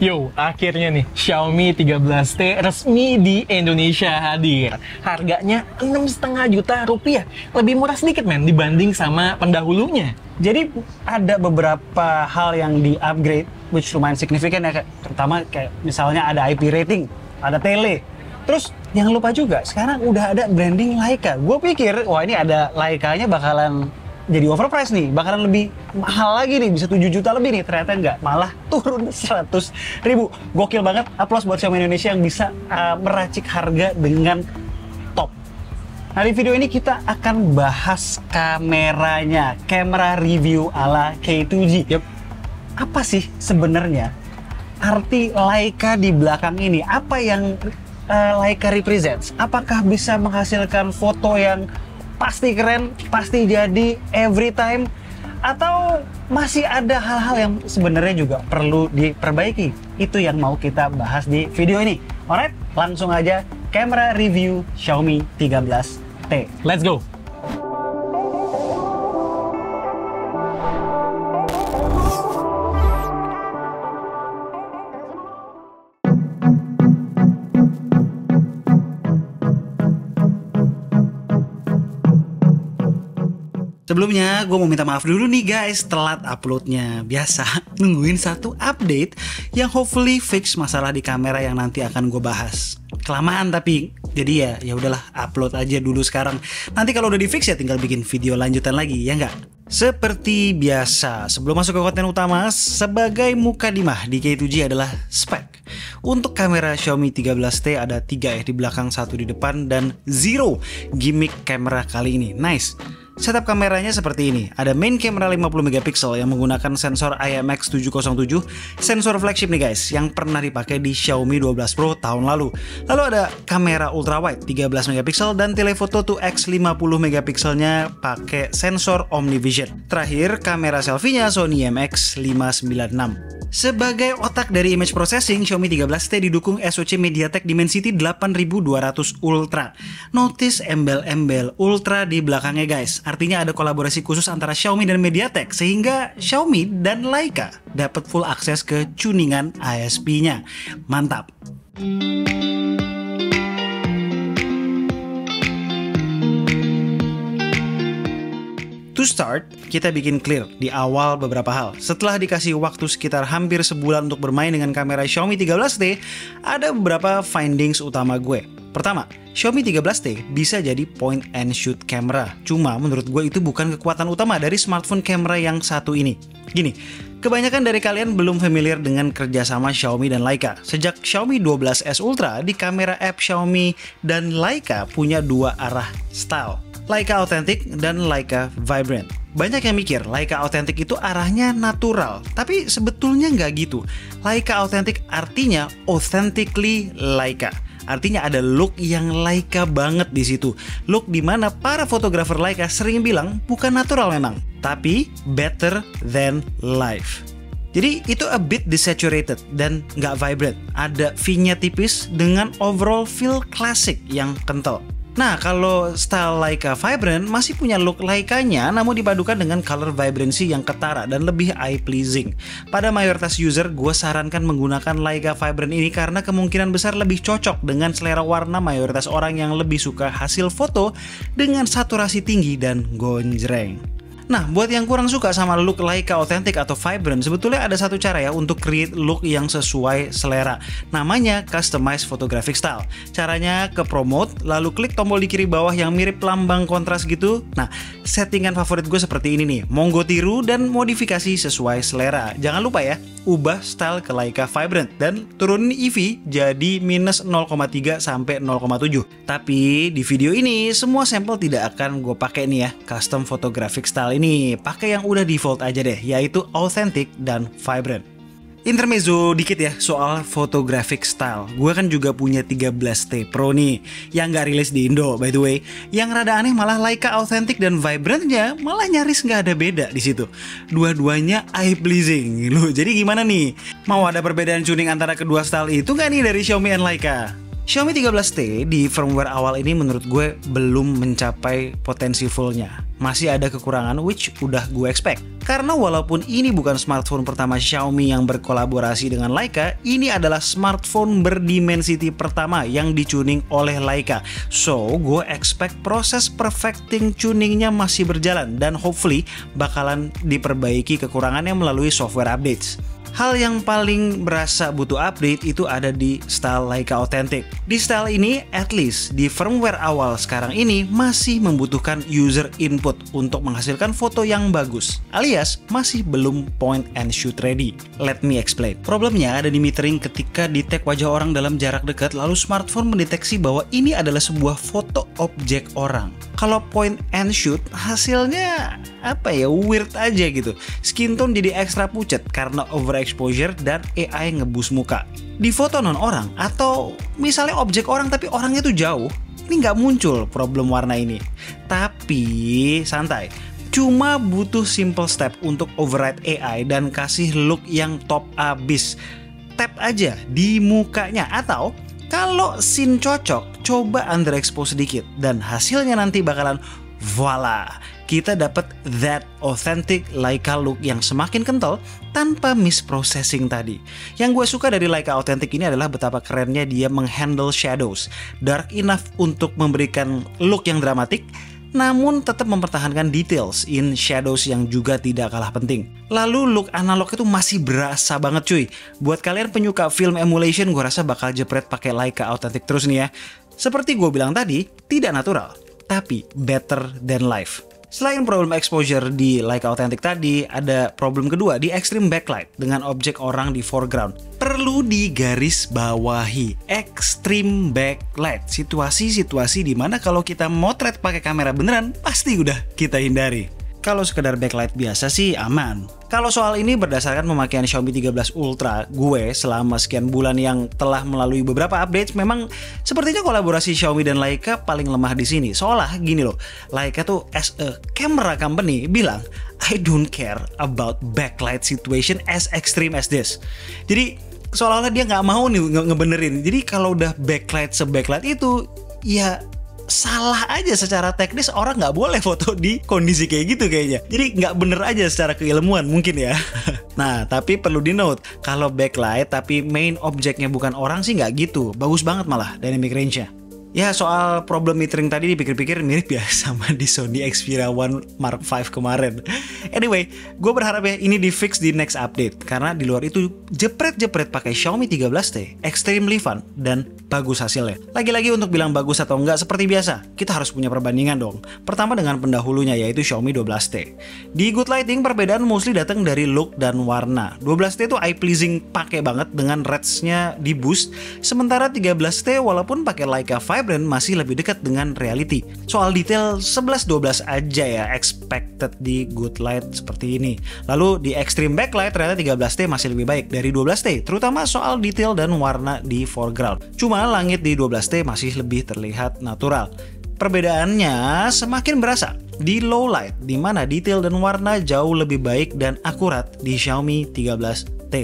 Yo, akhirnya nih Xiaomi 13T resmi di Indonesia hadir. Harganya 6,5 juta rupiah. Lebih murah sedikit men dibanding sama pendahulunya. Jadi ada beberapa hal yang di-upgrade which lumayan signifikan ya, terutama kayak misalnya ada IP rating, ada tele. Terus jangan lupa juga sekarang udah ada branding Leica. Gue pikir wah ini ada Leica-nya bakalan jadi overpriced nih, bakalan lebih mahal lagi nih, bisa 7 juta lebih nih. Ternyata enggak, malah turun 100 ribu. Gokil banget, aplaus buat Xiaomi Indonesia yang bisa meracik harga dengan top. Nah di video ini kita akan bahas kameranya, kamera review ala K2G. Yep. Apa sih sebenarnya arti Leica di belakang ini? Apa yang Leica represents? Apakah bisa menghasilkan foto yang pasti keren, pasti jadi every time, atau masih ada hal-hal yang sebenarnya juga perlu diperbaiki? Itu yang mau kita bahas di video ini. Alright, langsung aja kamera review Xiaomi 13T. Let's go! Sebelumnya, gue mau minta maaf dulu nih guys, telat uploadnya. Biasa, nungguin satu update yang hopefully fix masalah di kamera yang nanti akan gue bahas. Kelamaan tapi, jadi ya udahlah upload aja dulu sekarang. Nanti kalau udah di fix ya tinggal bikin video lanjutan lagi, ya nggak? Seperti biasa, sebelum masuk ke konten utama, sebagai mukadimah di K2G adalah spek. Untuk kamera Xiaomi 13T ada 3 ya di belakang, 1 di depan, dan 0 gimmick kamera kali ini. Nice. Setup kameranya seperti ini. Ada main kamera 50 megapiksel yang menggunakan sensor IMX707, sensor flagship nih guys, yang pernah dipakai di Xiaomi 12 Pro tahun lalu. Lalu ada kamera ultrawide 13 megapiksel dan telephoto 2x 50 megapikselnya pakai sensor OmniVision. Terakhir, kamera selfie-nya Sony IMX596. Sebagai otak dari image processing, Xiaomi 13T didukung SoC MediaTek Dimensity 8200 Ultra. Notice embel-embel Ultra di belakangnya guys. Artinya ada kolaborasi khusus antara Xiaomi dan MediaTek, sehingga Xiaomi dan Leica dapat full akses ke tuningan ISP-nya. Mantap! To start, kita bikin clear di awal beberapa hal. Setelah dikasih waktu sekitar hampir sebulan untuk bermain dengan kamera Xiaomi 13T, ada beberapa findings utama gue. Pertama, Xiaomi 13T bisa jadi point and shoot camera. Cuma menurut gue itu bukan kekuatan utama dari smartphone kamera yang satu ini. Gini, kebanyakan dari kalian belum familiar dengan kerjasama Xiaomi dan Leica. Sejak Xiaomi 12S Ultra, di kamera app Xiaomi dan Leica punya dua arah style. Leica Authentic dan Leica Vibrant. Banyak yang mikir Leica Authentic itu arahnya natural, tapi sebetulnya nggak gitu. Leica Authentic artinya authentically Leica. Artinya ada look yang Leica banget di situ. Look dimana para fotografer Leica sering bilang bukan natural memang, tapi better than life. Jadi itu a bit desaturated dan nggak vibrant. Ada V-nya tipis dengan overall feel klasik yang kental. Nah, kalau style Leica Vibrant masih punya look Leica-nya, namun dipadukan dengan color vibrancy yang ketara dan lebih eye-pleasing. Pada mayoritas user, gue sarankan menggunakan Leica Vibrant ini karena kemungkinan besar lebih cocok dengan selera warna mayoritas orang yang lebih suka hasil foto dengan saturasi tinggi dan gonjreng. Nah, buat yang kurang suka sama look Leica Authentic atau Vibrant, sebetulnya ada satu cara ya untuk create look yang sesuai selera. Namanya Customize Photographic Style. Caranya ke promote, lalu klik tombol di kiri bawah yang mirip lambang kontras gitu. Nah, settingan favorit gue seperti ini nih. Monggo tiru dan modifikasi sesuai selera. Jangan lupa ya, ubah style ke Leica Vibrant dan turunin EV jadi minus 0,3 sampai 0,7. Tapi di video ini semua sampel tidak akan gue pakai nih ya, custom photographic style ini. Pakai yang udah default aja deh, yaitu Authentic dan Vibrant. Intermezzo dikit ya soal photographic style. Gue kan juga punya 13T Pro nih, yang nggak rilis di Indo by the way. Yang rada aneh malah Leica Authentic dan Vibrantnya malah nyaris nggak ada beda di situ. Dua-duanya eye pleasing. Loh, jadi gimana nih? Mau ada perbedaan tuning antara kedua style itu nggak nih dari Xiaomi dan Leica? Xiaomi 13T di firmware awal ini menurut gue belum mencapai potensi fullnya. Masih ada kekurangan which udah gue expect. Karena walaupun ini bukan smartphone pertama Xiaomi yang berkolaborasi dengan Leica, ini adalah smartphone berdimensity pertama yang dituning oleh Leica. So, gue expect proses perfecting tuningnya masih berjalan dan hopefully bakalan diperbaiki kekurangannya melalui software updates. Hal yang paling berasa butuh update itu ada di style Leica Authentic. Di style ini, at least di firmware awal sekarang ini masih membutuhkan user input untuk menghasilkan foto yang bagus, alias masih belum point and shoot ready. Let me explain. Problemnya ada di metering ketika detect wajah orang dalam jarak dekat, lalu smartphone mendeteksi bahwa ini adalah sebuah foto objek orang. Kalau point and shoot, hasilnya weird aja gitu. Skin tone jadi ekstra pucat karena overexposure dan AI ngebus muka. Di foto non orang atau misalnya objek orang tapi orangnya tuh jauh, ini nggak muncul problem warna ini. Tapi santai, cuma butuh simple step untuk override AI dan kasih look yang top abis. Tap aja di mukanya atau kalau scene cocok, coba underexpose sedikit dan hasilnya nanti bakalan voila, kita dapat that authentic Leica look yang semakin kental tanpa misprocessing tadi. Yang gue suka dari Leica Authentic ini adalah betapa kerennya dia menghandle shadows, dark enough untuk memberikan look yang dramatik, namun tetap mempertahankan details in shadows yang juga tidak kalah penting. Lalu look analog itu masih berasa banget cuy. Buat kalian penyuka film emulation, gue rasa bakal jepret pakai Leica Authentic terus nih ya. Seperti gue bilang tadi, tidak natural, tapi better than life. Selain problem exposure di Leica Authentic tadi, ada problem kedua di extreme backlight dengan objek orang di foreground. Perlu digaris bawahi, extreme backlight. Situasi-situasi di mana kalau kita motret pakai kamera beneran, pasti udah kita hindari. Kalau sekedar backlight biasa sih aman. Kalau soal ini berdasarkan pemakaian Xiaomi 13 Ultra gue selama sekian bulan yang telah melalui beberapa updates, memang sepertinya kolaborasi Xiaomi dan Leica paling lemah di sini. Seolah gini loh, Leica tuh as a camera company bilang, I don't care about backlight situation as extreme as this. Jadi seolah-olah dia nggak mau nih ngebenerin. Jadi kalau udah backlight se-backlight itu, ya salah aja secara teknis, orang nggak boleh foto di kondisi kayak gitu kayaknya. Jadi nggak bener aja secara keilmuan mungkin ya. Nah, tapi perlu di note, kalau backlight tapi main objeknya bukan orang sih nggak gitu. Bagus banget malah dynamic range-nya. Ya, soal problem metering tadi dipikir-pikir mirip ya sama di Sony Xperia One Mark V kemarin. Anyway, gue berharap ya ini di fix di next update. Karena di luar itu jepret-jepret pakai Xiaomi 13T, extremely fun dan bagus hasilnya. Lagi-lagi untuk bilang bagus atau enggak seperti biasa, kita harus punya perbandingan dong. Pertama dengan pendahulunya yaitu Xiaomi 12T. Di good lighting perbedaan mostly datang dari look dan warna. 12T itu eye pleasing pakai banget dengan reds-nya di boost. Sementara 13T walaupun pakai Leica Vibrant masih lebih dekat dengan reality. Soal detail 11-12 aja ya expected di good light seperti ini. Lalu di extreme backlight ternyata 13T masih lebih baik dari 12T, terutama soal detail dan warna di foreground. Cuma langit di 12T masih lebih terlihat natural. Perbedaannya semakin berasa di low light, di mana detail dan warna jauh lebih baik dan akurat di Xiaomi 13T.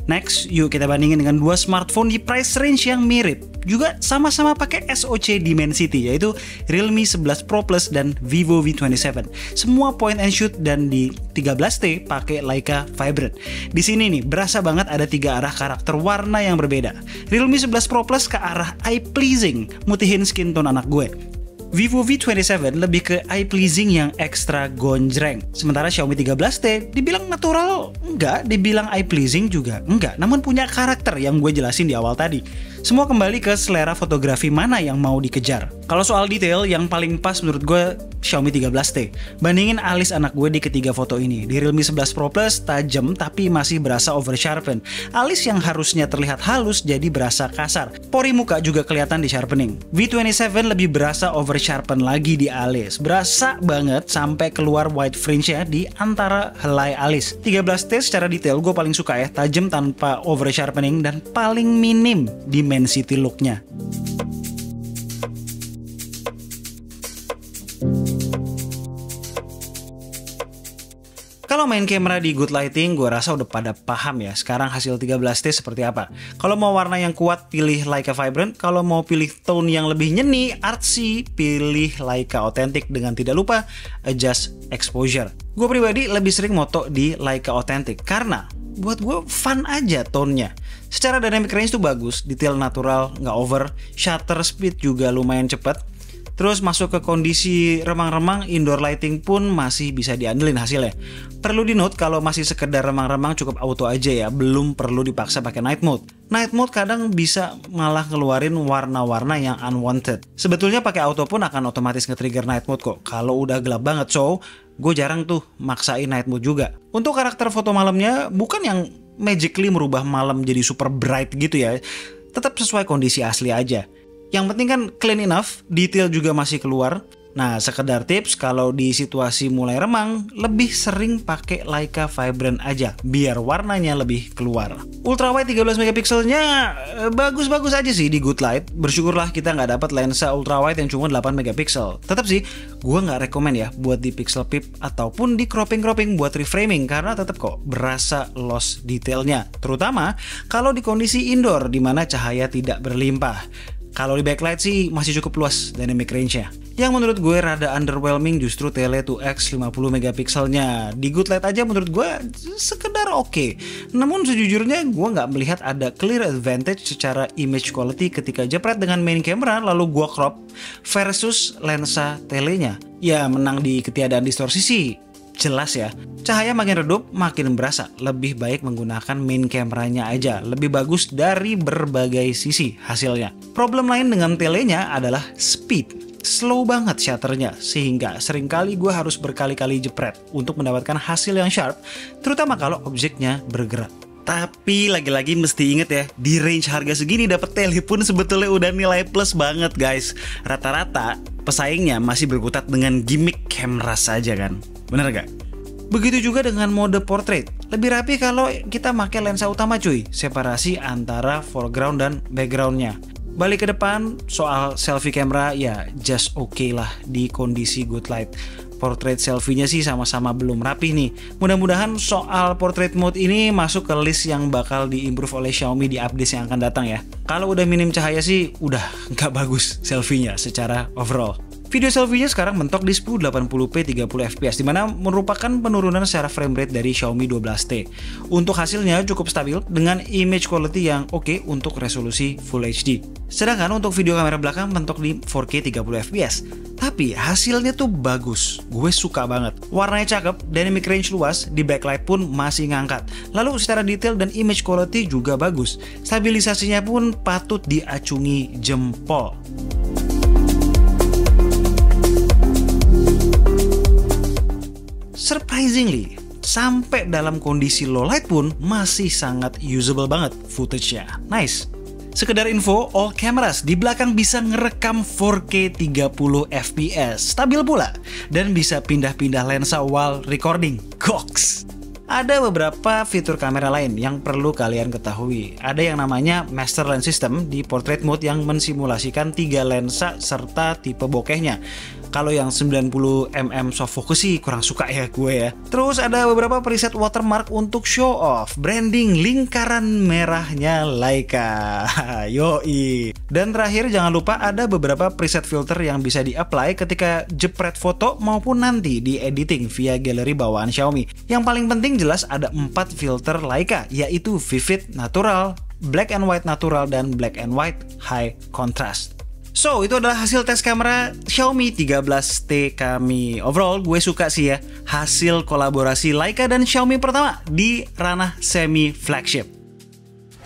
Next, yuk kita bandingin dengan dua smartphone di price range yang mirip. Juga sama-sama pakai SoC Dimensity, yaitu Realme 11 Pro Plus dan Vivo V27. Semua point and shoot dan di 13T pakai Leica Vibrant. Di sini nih, berasa banget ada 3 arah karakter warna yang berbeda. Realme 11 Pro Plus ke arah eye pleasing, mutihin skin tone anak gue. Vivo V27 lebih ke eye pleasing yang ekstra gonjreng. Sementara Xiaomi 13T dibilang natural enggak, dibilang eye pleasing juga enggak, namun punya karakter yang gue jelasin di awal tadi. Semua kembali ke selera fotografi mana yang mau dikejar. Kalau soal detail, yang paling pas menurut gue Xiaomi 13T. Bandingin alis anak gue di ketiga foto ini. Di Realme 11 Pro Plus tajam tapi masih berasa over sharpen. Alis yang harusnya terlihat halus jadi berasa kasar. Pori muka juga kelihatan di sharpening. V27 lebih berasa over sharpen lagi di alis. Berasa banget sampai keluar white fringe-nya di antara helai alis. 13T secara detail gue paling suka ya, tajam tanpa over sharpening dan paling minim dimensity look-nya. Kalau main kamera di good lighting, gue rasa udah pada paham ya sekarang hasil 13T seperti apa. Kalau mau warna yang kuat, pilih Leica Vibrant. Kalau mau pilih tone yang lebih nyeni, artsy, pilih Leica Authentic dengan tidak lupa adjust exposure. Gue pribadi lebih sering moto di Leica Authentic karena buat gue fun aja tone-nya. Secara dynamic range tuh bagus, detail natural, nggak over, shutter speed juga lumayan cepat. Terus masuk ke kondisi remang-remang, indoor lighting pun masih bisa diandelin hasilnya. Perlu di note kalau masih sekedar remang-remang cukup auto aja ya, belum perlu dipaksa pakai night mode. Night mode kadang bisa malah ngeluarin warna-warna yang unwanted. Sebetulnya pakai auto pun akan otomatis nge-trigger night mode kok. Kalau udah gelap banget, so gue jarang tuh maksain night mode juga. Untuk karakter foto malamnya bukan yang magically merubah malam jadi super bright gitu ya. Tetap sesuai kondisi asli aja. Yang penting kan clean enough, detail juga masih keluar. Nah, sekedar tips kalau di situasi mulai remang, lebih sering pakai Leica Vibrant aja, biar warnanya lebih keluar. Ultrawide 13 megapikselnya bagus-bagus aja sih di good light. Bersyukurlah kita nggak dapat lensa ultrawide yang cuma 8 megapiksel. Tetap sih, gue nggak rekomen ya buat di pixel peep ataupun di cropping buat reframing karena tetap kok berasa loss detailnya. Terutama kalau di kondisi indoor di mana cahaya tidak berlimpah. Kalau di backlight sih masih cukup luas dynamic range-nya. Yang menurut gue rada underwhelming justru tele 2x 50 megapikselnya. Di good light aja menurut gue sekedar oke. Namun sejujurnya gue nggak melihat ada clear advantage secara image quality ketika jepret dengan main camera lalu gue crop versus lensa telenya. Ya menang di ketiadaan distorsi sih. Jelas ya, cahaya makin redup makin berasa. Lebih baik menggunakan main kameranya aja. Lebih bagus dari berbagai sisi hasilnya. Problem lain dengan telenya adalah speed. Slow banget shutternya, sehingga seringkali gue harus berkali-kali jepret untuk mendapatkan hasil yang sharp, terutama kalau objeknya bergerak. Tapi lagi-lagi mesti inget ya, di range harga segini dapat tele pun sebetulnya udah nilai plus banget guys. Rata-rata pesaingnya masih berkutat dengan gimmick kamera saja kan. Bener gak? Begitu juga dengan mode portrait. Lebih rapi kalau kita pakai lensa utama cuy. Separasi antara foreground dan backgroundnya. Balik ke depan, soal selfie kamera ya just okay lah di kondisi good light. Portrait selfie-nya sih sama-sama belum rapi nih. Mudah-mudahan soal portrait mode ini masuk ke list yang bakal diimprove oleh Xiaomi di update yang akan datang ya. Kalau udah minim cahaya sih udah nggak bagus selfie-nya secara overall. Video selfie-nya sekarang mentok di 1080p 30fps, dimana merupakan penurunan secara frame rate dari Xiaomi 12T. Untuk hasilnya cukup stabil dengan image quality yang oke untuk resolusi Full HD. Sedangkan untuk video kamera belakang mentok di 4K 30fps. Tapi hasilnya tuh bagus, gue suka banget. Warnanya cakep, dynamic range luas, di backlight pun masih ngangkat. Lalu secara detail dan image quality juga bagus. Stabilisasinya pun patut diacungi jempol. Surprisingly, sampai dalam kondisi low light pun masih sangat usable banget footage-nya. Nice. Sekedar info, all cameras di belakang bisa ngerekam 4K 30fps, stabil pula, dan bisa pindah-pindah lensa while recording. Goks! Ada beberapa fitur kamera lain yang perlu kalian ketahui. Ada yang namanya Master Lens System di portrait mode yang mensimulasikan 3 lensa serta tipe bokehnya. Kalau yang 90mm soft focus sih kurang suka ya gue ya. Terus ada beberapa preset watermark untuk show off branding lingkaran merahnya Leica. Yoi. Dan terakhir jangan lupa ada beberapa preset filter yang bisa di-apply ketika jepret foto maupun nanti di editing via galeri bawaan Xiaomi. Yang paling penting jelas ada 4 filter Leica, yaitu Vivid Natural, Black and White Natural, dan Black and White High Contrast. So, itu adalah hasil tes kamera Xiaomi 13T kami. Overall, gue suka sih ya hasil kolaborasi Leica dan Xiaomi pertama di ranah semi flagship.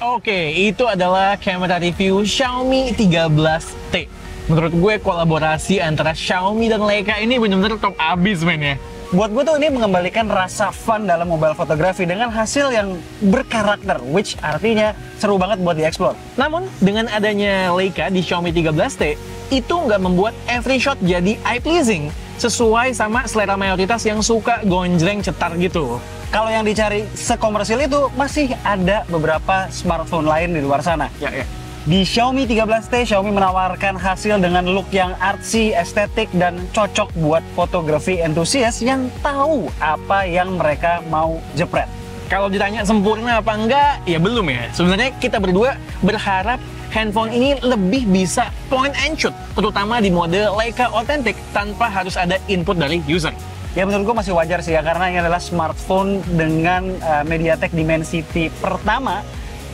Oke, itu adalah kamera review Xiaomi 13T. Menurut gue kolaborasi antara Xiaomi dan Leica ini benar-benar top abis men ya. Buat gue tuh ini mengembalikan rasa fun dalam mobile fotografi dengan hasil yang berkarakter, which artinya seru banget buat dieksplor. Namun, dengan adanya Leica di Xiaomi 13T, itu nggak membuat every shot jadi eye-pleasing, sesuai sama selera mayoritas yang suka gonjreng cetar gitu. Kalau yang dicari sekomersil itu, masih ada beberapa smartphone lain di luar sana. Ya. Di Xiaomi 13T, Xiaomi menawarkan hasil dengan look yang artsy, estetik, dan cocok buat fotografi entusias yang tahu apa yang mereka mau jepret. Kalau ditanya sempurna apa enggak, ya belum ya. Sebenarnya kita berdua berharap handphone ini lebih bisa point and shoot, terutama di mode Leica Authentic tanpa harus ada input dari user. Ya menurut gue masih wajar sih ya, karena ini adalah smartphone dengan MediaTek Dimensity pertama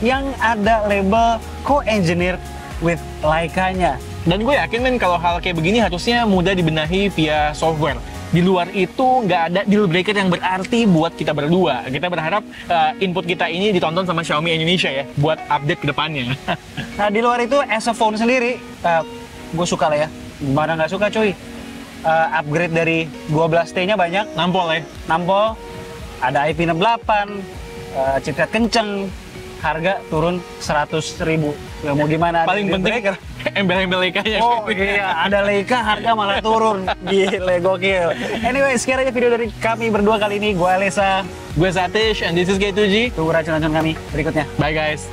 yang ada label co-engineered with Leica-nya. Dan gue yakin men kalau hal kayak begini harusnya mudah dibenahi via software. Di luar itu nggak ada deal breaker yang berarti buat kita berdua. Kita berharap input kita ini ditonton sama Xiaomi Indonesia ya, buat update ke depannya. Nah di luar itu as a phone sendiri, gue suka lah ya. Gimana nggak suka cuy? Upgrade dari 12T-nya banyak. Nampol ya? Nampol, ada IP68, chipset kenceng, harga turun 100.000. Ya mau gimana? Paling penting embel-embel Leica-nya. Oh iya, ada Leica harga malah turun. Gile, gokil. Anyway, sekian aja video dari kami berdua kali ini. Gue Alesa, Gue Satish, and this is K2G. tunggu racun-racun kami berikutnya. Bye guys.